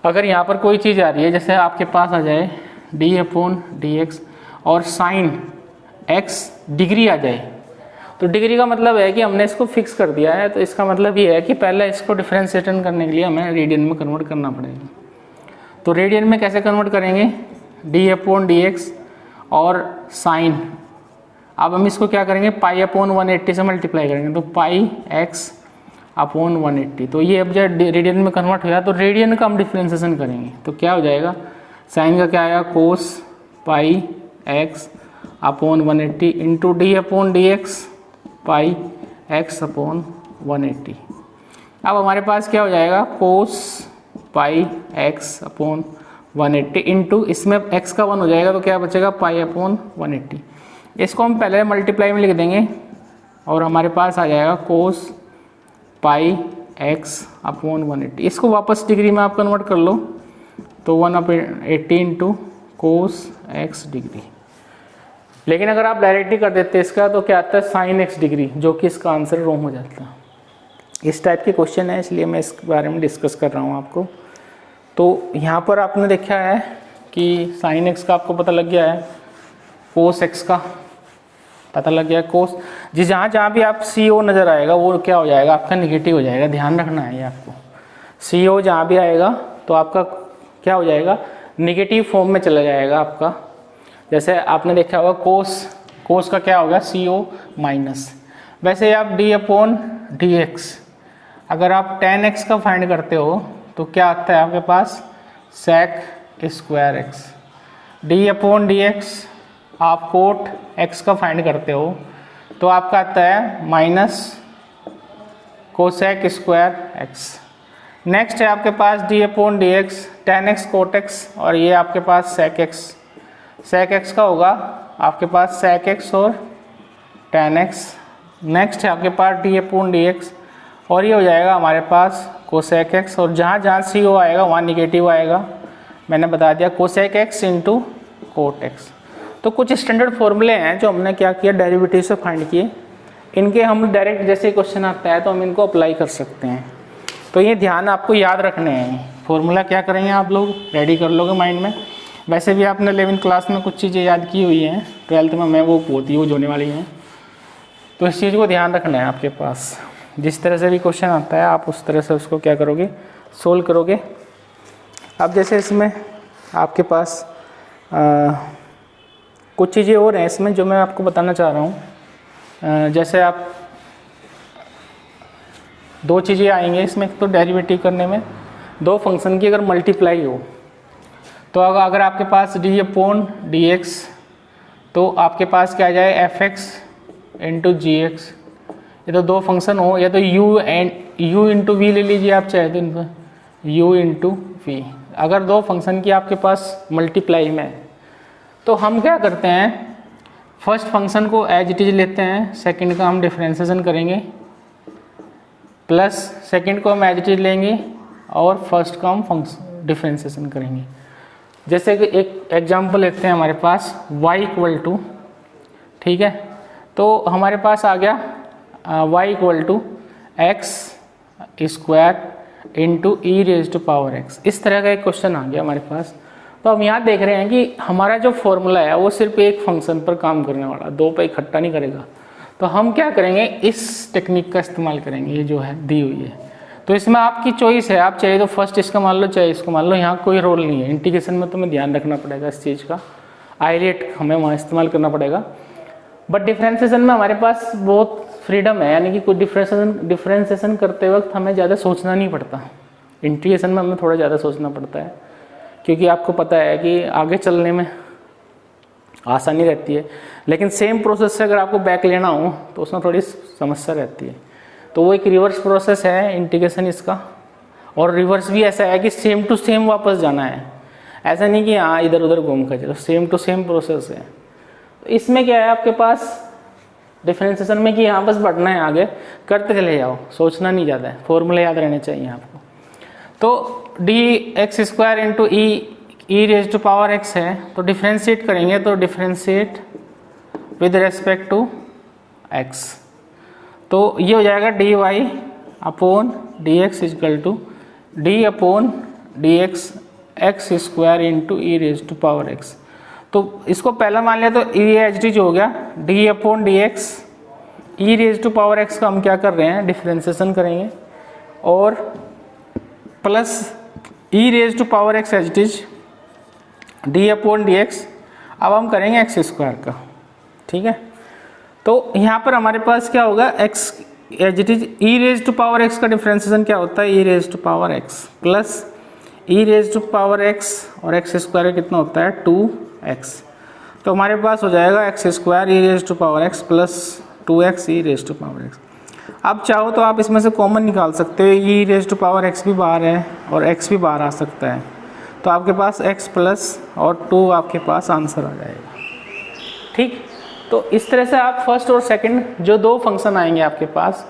अगर यहाँ पर कोई चीज़ आ रही है, जैसे आपके पास आ जाए d/dx और साइन x डिग्री आ जाए, तो डिग्री का मतलब है कि हमने इसको फिक्स कर दिया है। तो इसका मतलब ये है कि पहले इसको डिफरेंशिएशन करने के लिए हमें रेडियन में कन्वर्ट करना पड़ेगा। तो रेडियन में कैसे कन्वर्ट करेंगे, d/dx और साइन, अब हम इसको क्या करेंगे, π/180 से मल्टीप्लाई करेंगे, तो πx/180। तो ये अब जब रेडियन में कन्वर्ट हो गया तो रेडियन का हम डिफरेंशिएशन करेंगे, तो क्या हो जाएगा, साइन का क्या आएगा, cos πx/180 into d/dx πx/180। अब हमारे पास क्या हो जाएगा, cos πx/180 इंटू इसमें x का 1 हो जाएगा, तो क्या बचेगा, π/180। इसको हम पहले मल्टीप्लाई में लिख देंगे और हमारे पास आ जाएगा cos πx/180। इसको वापस डिग्री में आप कन्वर्ट कर लो, तो 1/80 इंटू cos x डिग्री। लेकिन अगर आप डायरेक्टली कर देते इसका, तो क्या आता है, sin x डिग्री, जो कि इसका आंसर रॉन्ग हो जाता है। इस टाइप के क्वेश्चन है, इसलिए मैं इस बारे में डिस्कस कर रहा हूँ आपको। तो यहाँ पर आपने देखा है कि sin x का आपको पता लग गया है, cos x का पता लग गया है, cos जी, जहाँ भी आप CO नज़र आएगा वो क्या हो जाएगा, आपका निगेटिव हो जाएगा। ध्यान रखना है ये आपको, CO जहाँ भी आएगा तो आपका क्या हो जाएगा, निगेटिव फॉर्म में चला जाएगा आपका। जैसे आपने देखा होगा कोस का क्या होगा, CO माइनस। वैसे आप d/dx अगर आप tan x का फाइंड करते हो तो क्या आता है आपके पास, sec²x। d/dx आप cot x का फाइंड करते हो तो आपका आता है माइनस cosec²x। नेक्स्ट है आपके पास d/dx tan x cot x, और ये आपके पास sec x का होगा आपके पास sec x और tan x। नेक्स्ट है आपके पास d/dx और ये हो जाएगा हमारे पास cosec x, और जहाँ CO आएगा वहाँ निगेटिव आएगा। मैंने बता दिया cosec x into cot x। तो कुछ स्टैंडर्ड फॉर्मूले हैं जो हमने क्या किया, डेरिवेटिव से फाइंड किए। इनके हम डायरेक्ट जैसे क्वेश्चन आता है तो हम इनको अप्लाई कर सकते हैं। तो ये ध्यान आपको याद रखने हैं। फॉर्मूला क्या करेंगे आप लोग, रेडी कर लोगे माइंड में। वैसे भी आपने 11th क्लास में कुछ चीज़ें याद की हुई हैं, 12th में वो बहुत यूज होने वाली हैं। तो इस चीज़ को ध्यान रखना है आपके पास। जिस तरह से भी क्वेश्चन आता है आप उस तरह से उसको क्या करोगे, सोल्व करोगे। अब जैसे इसमें आपके पास कुछ चीज़ें और हैं इसमें जो मैं आपको बताना चाह रहा हूँ। जैसे आप दो चीज़ें आएंगे इसमें, तो डेरिवेटिव करने में दो फंक्शन की अगर मल्टीप्लाई हो तो अगर आपके पास d/dx तो आपके पास क्या आ जाए f(x) इंटू gx। ये तो दो फंक्शन हो, या तो u इंटू वी ले लीजिए आप चाहे तो, इन पर u इंटू वी। अगर दो फंक्शन की आपके पास मल्टीप्लाई में तो हम क्या करते हैं, फर्स्ट फंक्शन को एज इट इज लेते हैं, सेकंड का हम डिफरेंशिएशन करेंगे, प्लस सेकंड को हम एज इट इज लेंगे और फर्स्ट का हम डिफरेंशिएशन करेंगे। जैसे कि एक एग्जांपल लेते हैं हमारे पास y इक्वल टू, ठीक है, तो हमारे पास आ गया y equal to x² into e⁻⁴x। इस तरह का एक क्वेश्चन आ गया हमारे पास। तो हम यहाँ देख रहे हैं कि हमारा जो फॉर्मूला है वो सिर्फ एक फंक्शन पर काम करने वाला, दो पे इकट्ठा नहीं करेगा। तो हम क्या करेंगे, इस टेक्निक का इस्तेमाल करेंगे, ये जो है दी हुई है। तो इसमें आपकी चॉइस है, आप चाहे तो फर्स्ट इसका मान लो, चाहे इसको मान लो, यहाँ कोई रोल नहीं है। इंटीग्रेशन में तुम्हें ध्यान रखना पड़ेगा इस चीज़ का, आईलेट हमें वहाँ इस्तेमाल करना पड़ेगा। बट डिफ्रेंशिएशन में हमारे पास बहुत फ्रीडम है, यानी कि कुछ डिफ्रेंशिएशन करते वक्त हमें ज़्यादा सोचना नहीं पड़ता। इंटीग्रेशन में हमें थोड़ा ज़्यादा सोचना पड़ता है, क्योंकि आपको पता है कि आगे चलने में आसानी रहती है, लेकिन सेम प्रोसेस से अगर आपको बैक लेना हो तो उसमें थोड़ी समस्या रहती है। तो वो एक रिवर्स प्रोसेस है इंटीग्रेशन इसका, और रिवर्स भी ऐसा है कि सेम टू सेम वापस जाना है, ऐसा नहीं कि हाँ इधर उधर घूम कर चलो, सेम टू सेम प्रोसेस है। तो इसमें क्या है आपके पास डिफरेंशिएशन में कि यहाँ बस बढ़ना है, आगे करते चले जाओ, सोचना नहीं ज़्यादा है, फॉर्मूले याद रहने चाहिए आपको। तो d x square into e raise to power x है, तो डिफ्रेंशिएट करेंगे तो differentiate with respect to x, तो ये हो जाएगा d y upon D x equal to d upon D x x square into e raise to power x. तो इसको पहला मान लिया तो ई एच डी जो हो गया d upon D x e raise to power x का हम क्या कर रहे हैं, डिफ्रेंशिएशन करेंगे, और plus e raise to power x h d d upon D x, अब हम करेंगे एक्स स्क्वायर का, ठीक है। तो यहाँ पर हमारे पास क्या होगा, x h d e raise to power x का डिफ्रेंशिएशन क्या होता है, e raise to power x plus e raise to power x और एक्स स्क्वायर कितना होता है 2x। तो हमारे पास हो जाएगा x square e raise to power x plus 2x e raise to power x. अब चाहो तो आप इसमें से कॉमन निकाल सकते हो, e raise to power x भी बाहर है और x भी बाहर आ सकता है, तो आपके पास x प्लस और 2 आपके पास आंसर आ जाएगा, ठीक। तो इस तरह से आप फर्स्ट और सेकंड जो दो फंक्शन आएंगे आपके पास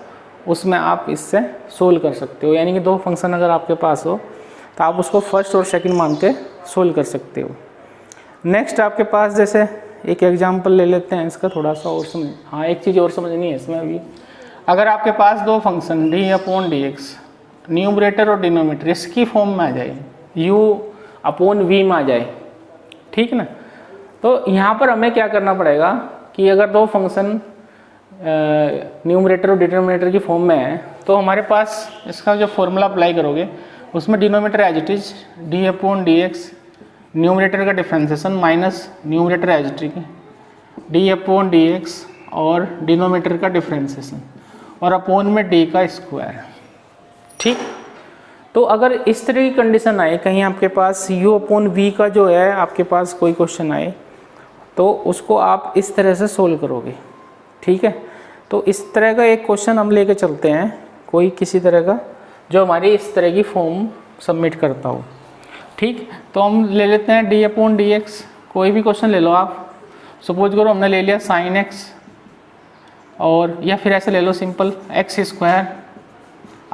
उसमें आप इससे सोल्व कर सकते हो, यानी कि दो फंक्शन अगर आपके पास हो तो आप उसको फर्स्ट और सेकंड मान के सोल्व कर सकते हो। नेक्स्ट आपके पास जैसे एक एग्जांपल ले लेते हैं इसका, थोड़ा सा और समझ, हाँ एक चीज़ और समझनी है इसमें अभी। अगर आपके पास दो function D upon D x numerator और डिनोमिनेटर इसकी फॉर्म में आ जाए, यू अपॉन वी में आ जाए, ठीक ना। तो यहाँ पर हमें क्या करना पड़ेगा कि अगर दो फंक्शन न्यूमरेटर और डिनोमिनेटर की फॉर्म में है तो हमारे पास इसका जो फॉर्मूला अप्लाई करोगे उसमें denominator as it is d upon D x numerator का differentiation minus numerator as it is d upon D x और डिनोमिनेटर का डिफ्रेंशिएशन और अपॉन में डी का स्क्वायर, ठीक। तो अगर इस तरह की कंडीशन आए, कहीं आपके पास u अपॉन v का जो है आपके पास कोई क्वेश्चन आए तो उसको आप इस तरह से सोल्व करोगे, ठीक है। तो इस तरह का एक क्वेश्चन हम लेके चलते हैं, कोई किसी तरह का जो हमारी इस तरह की फॉर्म सबमिट करता हो, ठीक। तो हम ले लेते हैं डी अपॉन डी एक्स, कोई भी क्वेश्चन ले लो आप, सपोज करो हमने ले लिया साइन एक्स, और या फिर ऐसे ले लो simple x square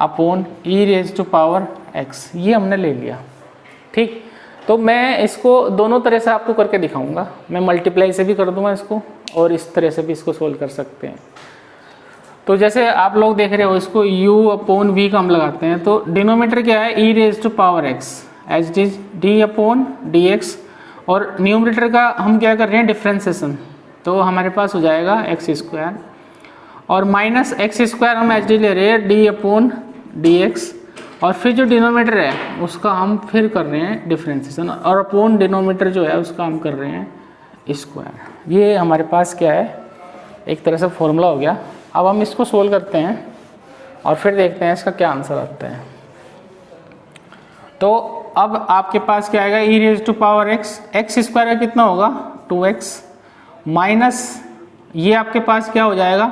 upon e raise to power x, ये हमने ले लिया, ठीक। तो मैं इसको दोनों तरह से आपको करके दिखाऊंगा, मैं मल्टीप्लाई से भी कर दूंगा इसको और इस तरह से भी इसको सोल्व कर सकते हैं। तो जैसे आप लोग देख रहे हो इसको u अपॉन वी का हम लगाते हैं, तो डिनोमिनेटर क्या है e raise to power x h d d upon D x, और न्यूमरेटर का हम क्या कर रहे हैं डिफ्रेंशिएशन, तो हमारे पास हो जाएगा एक्स स्क्वायर और माइनस एक्स स्क्वायर हम एच डी ले रहे हैं डी अपॉन डी एक्स, और फिर जो डिनोमिनेटर है उसका हम फिर कर रहे हैं डिफ्रेंशिएशन और अपॉन डिनोमिनेटर जो है उसका हम कर रहे हैं स्क्वायर। ये हमारे पास क्या है, एक तरह से फॉर्मूला हो गया। अब हम इसको सोल्व करते हैं और फिर देखते हैं इसका क्या आंसर आता है। तो अब आपके पास क्या आएगा, e raise to power x, x square का कितना होगा 2x माइनस ये आपके पास क्या हो जाएगा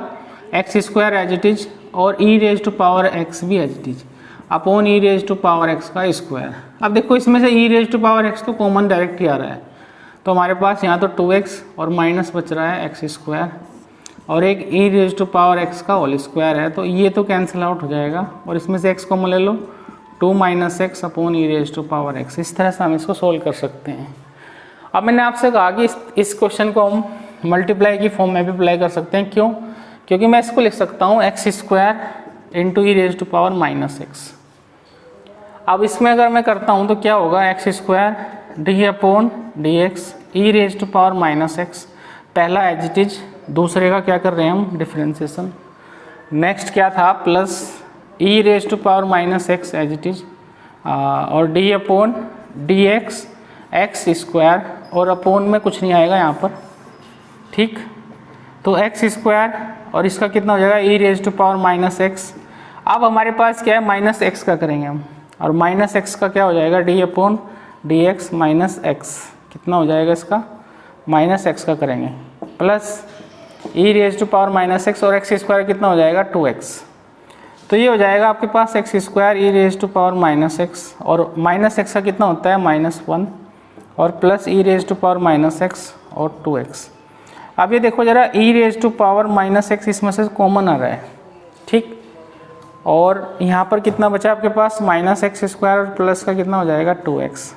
x square as it is और e raise to power x भी as it is upon e raise to power x का स्क्वायर। अब देखो इसमें से e raise to power x तो कॉमन डायरेक्ट ही आ रहा है, तो हमारे पास यहाँ तो 2x और माइनस बच रहा है एक्स स्क्वायर और एक ई रेज टू पावर एक्स का होल स्क्वायर है, तो ये तो कैंसिल आउट हो जाएगा और इसमें से x कॉमन ले लो 2 minus x upon e raise to power x. इस तरह से हम इसको सोल्व कर सकते हैं। अब मैंने आपसे कहा कि इस क्वेश्चन को हम मल्टीप्लाई की फॉर्म में भी अप्लाई कर सकते हैं, क्यों? क्योंकि मैं इसको लिख सकता हूँ x square into e raise to power minus x. अब इसमें अगर मैं करता हूँ तो क्या होगा, x square d upon D x e raise to power minus x, पहला एज इट इज, दूसरे का क्या कर रहे हैं हम डिफरेंशिएशन। नेक्स्ट क्या था plus e raise to power minus x as it is और d upon D x x square और अपॉन में कुछ नहीं आएगा यहाँ पर, ठीक। तो एक्स स्क्वायर और इसका कितना हो जाएगा e raise to power minus x. अब हमारे पास क्या है माइनस एक्स का करेंगे हम, और माइनस एक्स का क्या हो जाएगा d upon D x minus x, कितना हो जाएगा इसका माइनस एक्स का करेंगे plus e raise to power minus x और एक्स स्क्वायर कितना हो जाएगा 2x। तो ये हो जाएगा आपके पास x square e raise to power minus x, और माइनस एक्स का कितना होता है -1, और plus e raise to power minus x और 2x। अब ये देखो ज़रा, e raise to power minus x इसमें से कॉमन आ रहा है, ठीक। और यहाँ पर कितना बचा आपके पास -x स्क्वायर और प्लस का कितना हो जाएगा 2x।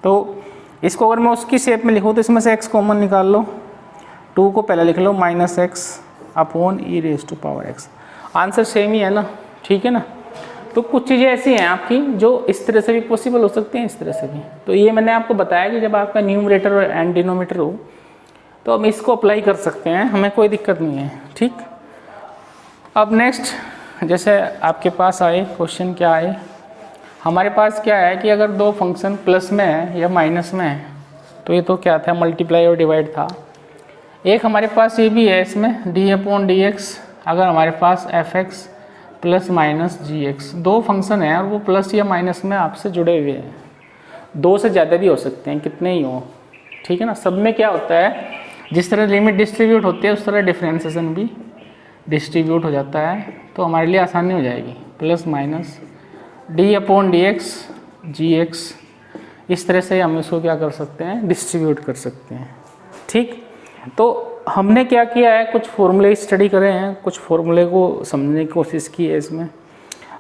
तो इसको अगर मैं उसकी शेप में लिखूँ तो इसमें से x कॉमन निकाल लो, 2 को पहले लिख लो -x upon e raise to power x। Answer same ही है ना, ठीक है ना। तो कुछ चीज़ें ऐसी हैं आपकी जो इस तरह से भी पॉसिबल हो सकती हैं, इस तरह से भी। तो ये मैंने आपको बताया कि जब आपका न्यूमरेटर और एंड डिनोमिनेटर हो तो हम इसको अप्लाई कर सकते हैं, हमें कोई दिक्कत नहीं है, ठीक। अब नेक्स्ट, जैसे आपके पास आए क्वेश्चन, क्या आए हमारे पास, क्या है कि अगर दो फंक्शन प्लस में है या माइनस में है, तो ये तो क्या था, मल्टीप्लाई और डिवाइड था। एक हमारे पास ये भी है इसमें d/dx, अगर हमारे पास fx प्लस माइनस gx, दो फंक्शन हैं और वो प्लस या माइनस में आपसे जुड़े हुए हैं, दो से ज़्यादा भी हो सकते हैं, कितने ही हो, ठीक है ना। सब में क्या होता है, जिस तरह लिमिट डिस्ट्रीब्यूट होती है उस तरह डिफ्रेंसिएशन भी डिस्ट्रीब्यूट हो जाता है, तो हमारे लिए आसानी हो जाएगी। प्लस माइनस d/dx gx, इस तरह से हम इसको क्या कर सकते हैं, डिस्ट्रीब्यूट कर सकते हैं, ठीक। तो हमने क्या किया है, कुछ फॉर्मूले स्टडी करे हैं, कुछ फॉर्मूले को समझने की कोशिश की है इसमें।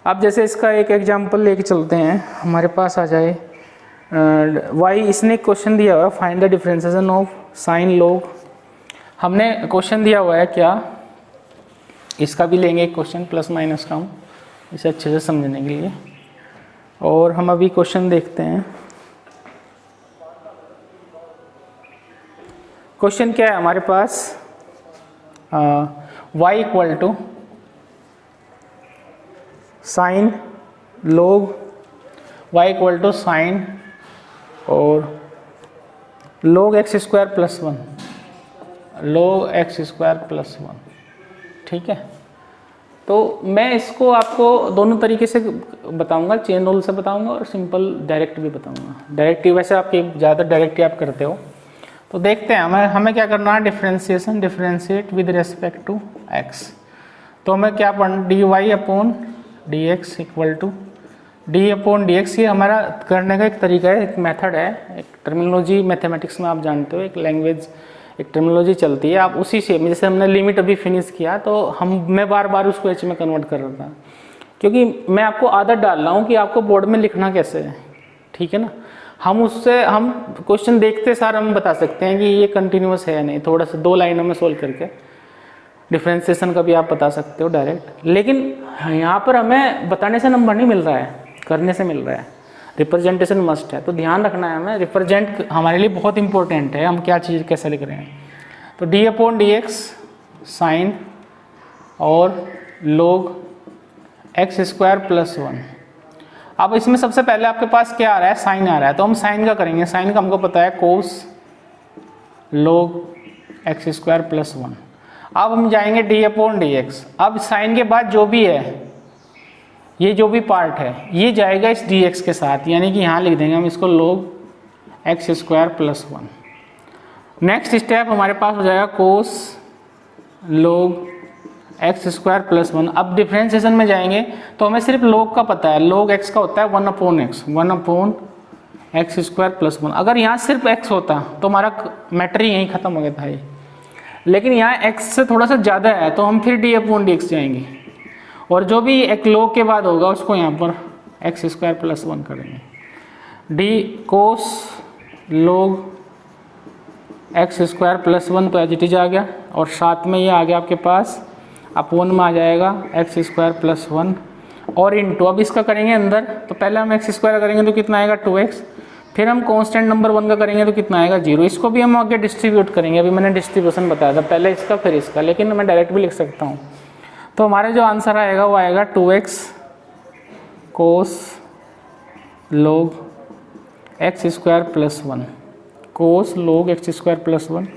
अब जैसे इसका एक एग्जांपल लेके चलते हैं, हमारे पास आ जाए y, इसने क्वेश्चन दिया हुआ है find the differentiation of sine log. हमने क्वेश्चन दिया हुआ है क्या, इसका भी लेंगे क्वेश्चन प्लस माइनस का, हम इसे अच्छे से समझने के लिए। और हम अभी क्वेश्चन देखते हैं। क्वेश्चन क्या है हमारे पास, y equal to sine log, y equal to sine और log x square plus 1, log x square plus 1, ठीक है। तो मैं इसको आपको दोनों तरीके से बताऊंगा, चेन रूल से बताऊंगा और सिंपल डायरेक्ट भी बताऊंगा। डायरेक्ट वैसे आपके ज़्यादा डायरेक्ट आप करते हो, तो देखते हैं हमें क्या करना है, differentiation, differentiate with respect to x। तो हमें क्या पढ़ना, dy/dx इक्वल टू d/dx, ये हमारा करने का एक तरीका है, एक मेथड है, एक टर्मिनोलॉजी मैथमेटिक्स में आप जानते हो, एक लैंग्वेज, एक टर्मिनोलॉजी चलती है। आप उसी से, जैसे हमने लिमिट अभी फिनिश किया तो मैं बार बार उसको एच में कन्वर्ट कर रहा था, क्योंकि मैं आपको आदत डाल रहा हूँ कि आपको बोर्ड में लिखना कैसे है, ठीक है ना। हम क्वेश्चन देखते सार हम बता सकते हैं कि ये कंटिन्यूस है या नहीं, थोड़ा सा 2 लाइनों में सोल्व करके। डिफरेंशिएशन का भी आप बता सकते हो डायरेक्ट, लेकिन यहाँ पर हमें बताने से नंबर नहीं मिल रहा है, करने से मिल रहा है। रिप्रेजेंटेशन मस्ट है, तो ध्यान रखना है हमें, रिप्रेजेंट हमारे लिए बहुत इंपॉर्टेंट है, हम क्या चीज़ कैसे लिख रहे हैं। तो d/dx साइन और log x स्क्वायर प्लस 1। अब इसमें सबसे पहले आपके पास क्या आ रहा है, साइन आ रहा है, तो हम साइन का करेंगे। साइन का हमको पता है कोस log x स्क्वायर प्लस 1। अब हम जाएंगे d/dx। अब साइन के बाद जो भी है, ये जो भी पार्ट है ये जाएगा इस dx के साथ, यानी कि यहाँ लिख देंगे हम इसको log x square plus 1। Next step हमारे पास हो जाएगा कोस log x स्क्वायर प्लस 1। अब डिफरेंशिएशन में जाएंगे तो हमें सिर्फ log का पता है, log x का होता है 1/x, 1/x स्क्वायर प्लस 1। अगर यहाँ सिर्फ x होता तो हमारा मैटर ही यहीं ख़त्म हो गया था ये, लेकिन यहाँ x से थोड़ा सा ज़्यादा है तो हम फिर d/dx जाएंगे, और जो भी एक log के बाद होगा उसको यहाँ पर x स्क्वायर प्लस 1 करेंगे। d कोस log x स्क्वायर प्लस 1 तो एज इट इज आ गया, और साथ में ये आ गया आपके पास अपॉन में आ जाएगा x स्क्वायर प्लस 1 और इनटू। अब इसका करेंगे अंदर, तो पहले हम x स्क्वायर करेंगे तो कितना आएगा 2x, फिर हम कांस्टेंट नंबर 1 का करेंगे तो कितना आएगा 0। इसको भी हम आगे डिस्ट्रीब्यूट करेंगे, अभी मैंने डिस्ट्रीब्यूशन बताया था, पहले इसका फिर इसका, लेकिन मैं डायरेक्ट भी लिख सकता हूँ। तो हमारा जो आंसर आएगा वो आएगा 2x कोस log x स्क्वायर प्लस 1, कोस log x square plus 1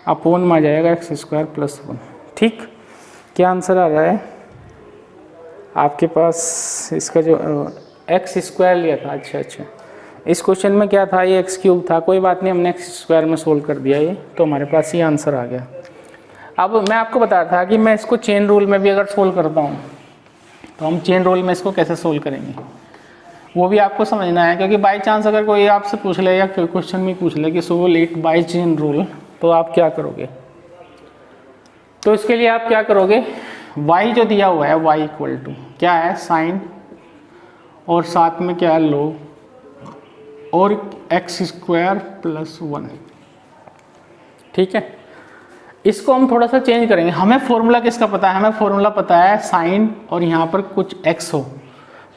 upon में आ जाएगा x स्क्वायर प्लस 1। ठीक, क्या आंसर आ रहा है आपके पास? इसका जो x स्क्वायर लिया था, अच्छा, इस क्वेश्चन में क्या था, ये x क्यूब था, कोई बात नहीं, हमने x स्क्वायर में सोल्व कर दिया ये, तो हमारे पास ये आंसर आ गया। अब मैं आपको बता रहा था कि मैं इसको चेन रूल में भी अगर सोल्व करता हूँ तो हम चेन रूल में इसको कैसे सोल्व करेंगे वो भी आपको समझना है, क्योंकि बाई चांस अगर कोई आपसे पूछ ले या क्वेश्चन में पूछ ले कि solve it by chain rule, तो आप क्या करोगे। तो इसके लिए आप क्या करोगे, y जो दिया हुआ है y इक्वल टू क्या है साइन और साथ में क्या है log और x स्क्वायर प्लस 1, ठीक है। इसको हम थोड़ा सा चेंज करेंगे। हमें फॉर्मूला किसका पता है, हमें फॉर्मूला पता है साइन और यहाँ पर कुछ x हो,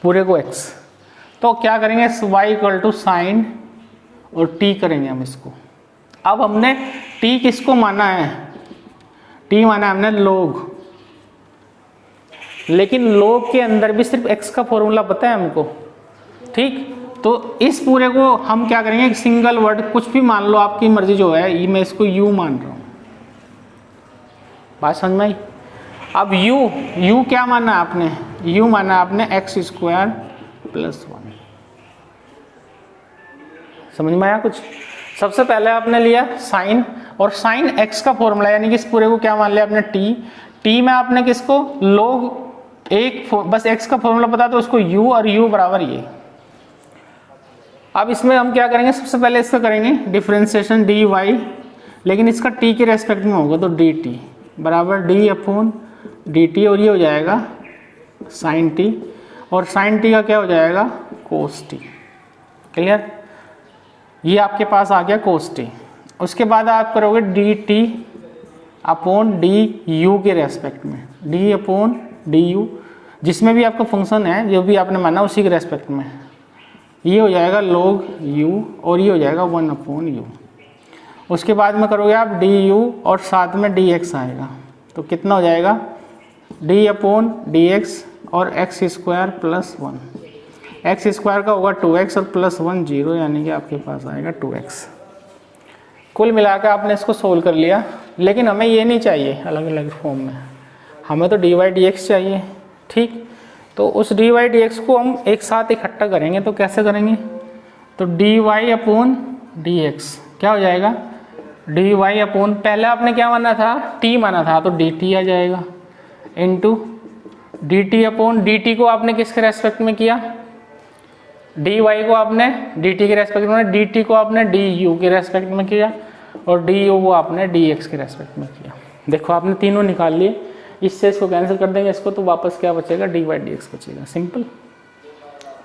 पूरे को x, तो क्या करेंगे y इक्वल टू साइन और t करेंगे हम इसको। अब हमने t किसको माना है, t माना है हमने log, लेकिन log के अंदर भी सिर्फ x का फॉर्मूला पता है हमको, ठीक। तो इस पूरे को हम क्या करेंगे, एक सिंगल वर्ड कुछ भी मान लो, आपकी मर्जी जो है, ये मैं इसको u मान रहा हूँ, बात समझ में आई। अब u क्या माना है आपने, u माना है आपने x स्क्वायर प्लस 1, समझ में आया कुछ। सबसे पहले आपने लिया साइन और साइन x का फॉर्मूला, यानी कि इस पूरे को क्या मान लिया आपने t में आपने किसको log एक बस x का फॉर्मूला पता तो उसको u और u बराबर ये। अब इसमें हम क्या करेंगे, सबसे पहले इसका करेंगे डिफरेंशिएशन dy, लेकिन इसका t के रेस्पेक्ट में होगा, तो dt बराबर d अपॉन dt और ये हो जाएगा साइन t, और साइन t का क्या हो जाएगा कोस t, क्लियर। ये आपके पास आ गया कोस t। उसके बाद आप करोगे dt अपॉन du के रेस्पेक्ट में, d अपॉन du, जिसमें भी आपका फंक्शन है जो भी आपने माना उसी के रेस्पेक्ट में, ये हो जाएगा log u और ये हो जाएगा 1 अपॉन u। उसके बाद में करोगे आप du और साथ में dx आएगा, तो कितना हो जाएगा d अपॉन dx और x square plus 1, x square का होगा 2x और प्लस 1 0, यानी कि आपके पास आएगा 2x। कुल मिलाकर आपने इसको सोल्व कर लिया, लेकिन हमें ये नहीं चाहिए अलग अलग फॉर्म में, हमें तो dy dx चाहिए, ठीक। तो उस dy dx को हम एक साथ इकट्ठा करेंगे, तो कैसे करेंगे, तो dy अपॉन dx क्या हो जाएगा, dy अपॉन पहले आपने क्या माना था t माना था, तो dt आ जाएगा, इनटू dt अपॉन dt को आपने किसके रेस्पेक्ट में किया, dy को आपने dt के रेस्पेक्ट में, dt को आपने du के रेस्पेक्ट में किया, और du को आपने dx के रेस्पेक्ट में किया। देखो आपने तीनों निकाल लिए, इससे इसको कैंसिल कर देंगे इसको, तो वापस क्या बचेगा dy dx बचेगा, सिंपल,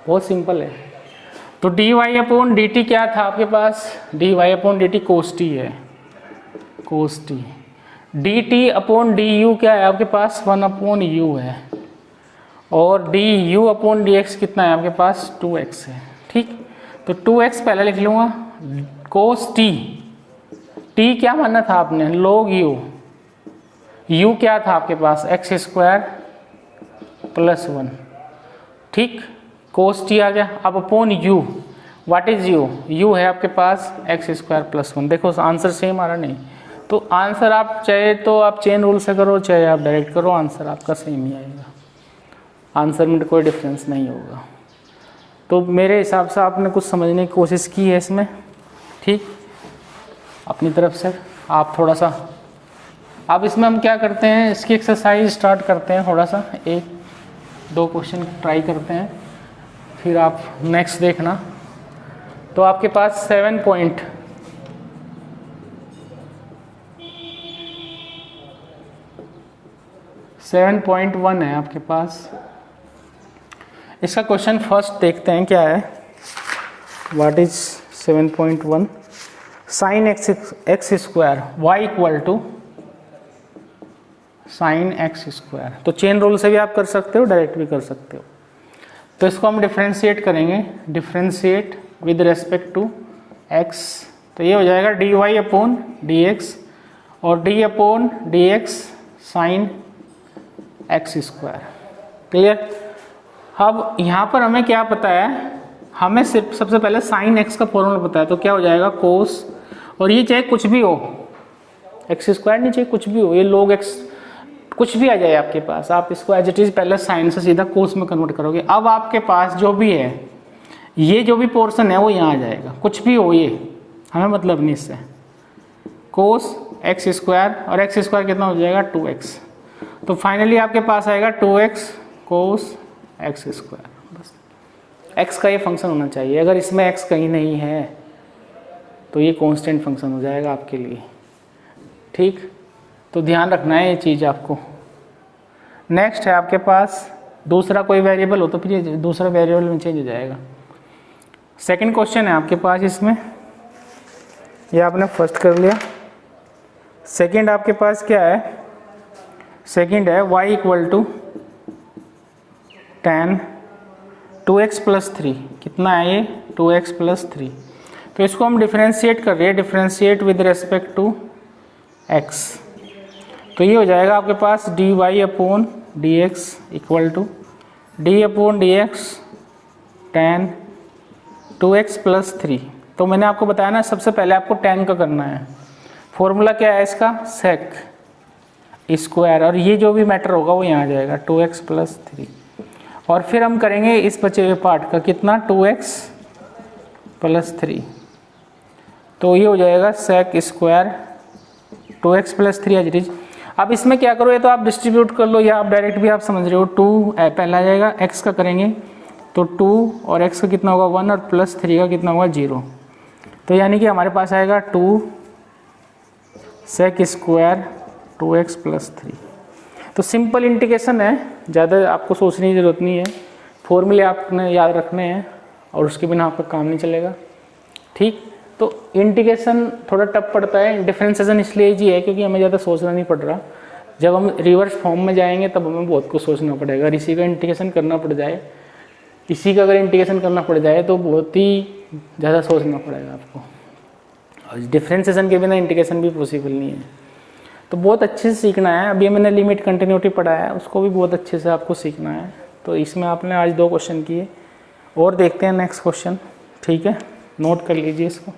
बहुत सिंपल है। तो dy अपॉन dt क्या था आपके पास, dy अपॉन dt कोस t है, कोस t, dt अपॉन du क्या है आपके पास 1 अपॉन u है, और du अपॉन dx कितना है आपके पास 2x है, ठीक। तो 2x पहले लिख लूँगा, कोस t, t क्या मानना था आपने log u क्या था आपके पास x स्क्वायर प्लस 1, ठीक, कोस t आ गया। अब upon u, what is u है आपके पास x स्क्वायर प्लस 1। देखो आंसर सेम आ रहा नहीं, तो आंसर आप चाहे तो आप चेन रूल से करो चाहे आप डायरेक्ट करो, आंसर आपका सेम ही आएगा, आंसर में कोई डिफरेंस नहीं होगा। तो मेरे हिसाब से आपने कुछ समझने की कोशिश की है इसमें, ठीक, अपनी तरफ से आप थोड़ा सा। अब इसमें हम क्या करते हैं, इसकी एक्सरसाइज स्टार्ट करते हैं, थोड़ा सा 1-2 क्वेश्चन ट्राई करते हैं, फिर आप नेक्स्ट देखना। तो आपके पास 7.1 है आपके पास। इसका क्वेश्चन फर्स्ट देखते हैं क्या है, what is 7.1, sine x square y equal to sine x square. तो चेन रूल से भी आप कर सकते हो, डायरेक्ट भी कर सकते हो। तो इसको हम डिफ्रेंशिएट करेंगे, differentiate with respect to x, तो ये हो जाएगा dy अपॉन dx और d upon dx sine x square, clear. अब यहाँ पर हमें क्या पता है, हमें सिर्फ सबसे पहले साइन x का फॉर्मूला पता है, तो क्या हो जाएगा कोस, और ये चाहे कुछ भी हो, एक्स स्क्वायर नहीं चाहिए कुछ भी हो, ये log x कुछ भी आ जाए आपके पास, आप इसको एज इट इज पहले साइन से सीधा कोस में कन्वर्ट करोगे। अब आपके पास जो भी है, ये जो भी पोर्शन है वो यहाँ आ जाएगा, कुछ भी हो ये हमें मतलब नहीं इससे, कोस एक्स स्क्वायर और एक्स स्क्वायर कितना हो जाएगा 2x, तो फाइनली आपके पास आएगा 2x कोस एक्स स्क्वायर, बस एक्स का ये फंक्शन होना चाहिए। अगर इसमें एक्स कहीं नहीं है तो ये कांस्टेंट फंक्शन हो जाएगा आपके लिए, ठीक। तो ध्यान रखना है ये चीज़ आपको। नेक्स्ट है आपके पास दूसरा कोई वेरिएबल हो तो फिर ये दूसरा वेरिएबल में चेंज हो जाएगा। सेकंड क्वेश्चन है आपके पास, इसमें ये आपने फर्स्ट कर लिया। सेकंड आपके पास क्या है, सेकंड है y equal to tan 2x plus 3, कितना है ये 2x प्लस 3। तो इसको हम डिफ्रेंशिएट कर रहे हैं, differentiate with respect to x। तो ये हो जाएगा आपके पास dy upon dx equal to d upon dx tan 2x plus 3। तो मैंने आपको बताया ना, सबसे पहले आपको tan का करना है। फॉर्मूला क्या है इसका, सेक स्क्वायर, और ये जो भी मैटर होगा वो यहाँ आ जाएगा 2x प्लस 3। और फिर हम करेंगे इस बचे हुए पार्ट का, कितना 2x प्लस 3। तो ये हो जाएगा sec square 2x plus 3 as it is. अब इसमें क्या करो, ये तो आप डिस्ट्रीब्यूट कर लो या आप डायरेक्ट भी आप समझ रहे हो। 2 पहला आ जाएगा, x का करेंगे तो 2 और x का कितना होगा 1 और प्लस 3 का कितना होगा 0। तो यानी कि हमारे पास आएगा 2 सेक स्क्वायर 2x प्लस 3। तो सिंपल इंटीग्रेशन है, ज़्यादा आपको सोचने की ज़रूरत नहीं है, फॉर्मूले आपने याद रखने हैं और उसके बिना आपका काम नहीं चलेगा, ठीक। तो इंटीग्रेशन थोड़ा टफ पड़ता है, डिफरेंशिएशन इसलिए ईजी है क्योंकि हमें ज़्यादा सोचना नहीं पड़ रहा। जब हम रिवर्स फॉर्म में जाएंगे तब हमें बहुत कुछ सोचना पड़ेगा। अगर इसी का इंटीग्रेशन करना पड़ जाए, इसी का अगर इंटीग्रेशन करना पड़ जाए तो बहुत ही ज़्यादा सोचना पड़ेगा आपको। और डिफरेंशिएशन के बिना इंटीग्रेशन भी पॉसिबल नहीं है। तो बहुत अच्छे से सीखना है। अभी मैंने लिमिट कंटिन्यूटी पढ़ा है, उसको भी बहुत अच्छे से आपको सीखना है। तो इसमें आपने आज 2 क्वेश्चन किए और देखते हैं नेक्स्ट क्वेश्चन, ठीक है। नोट कर लीजिए इसको।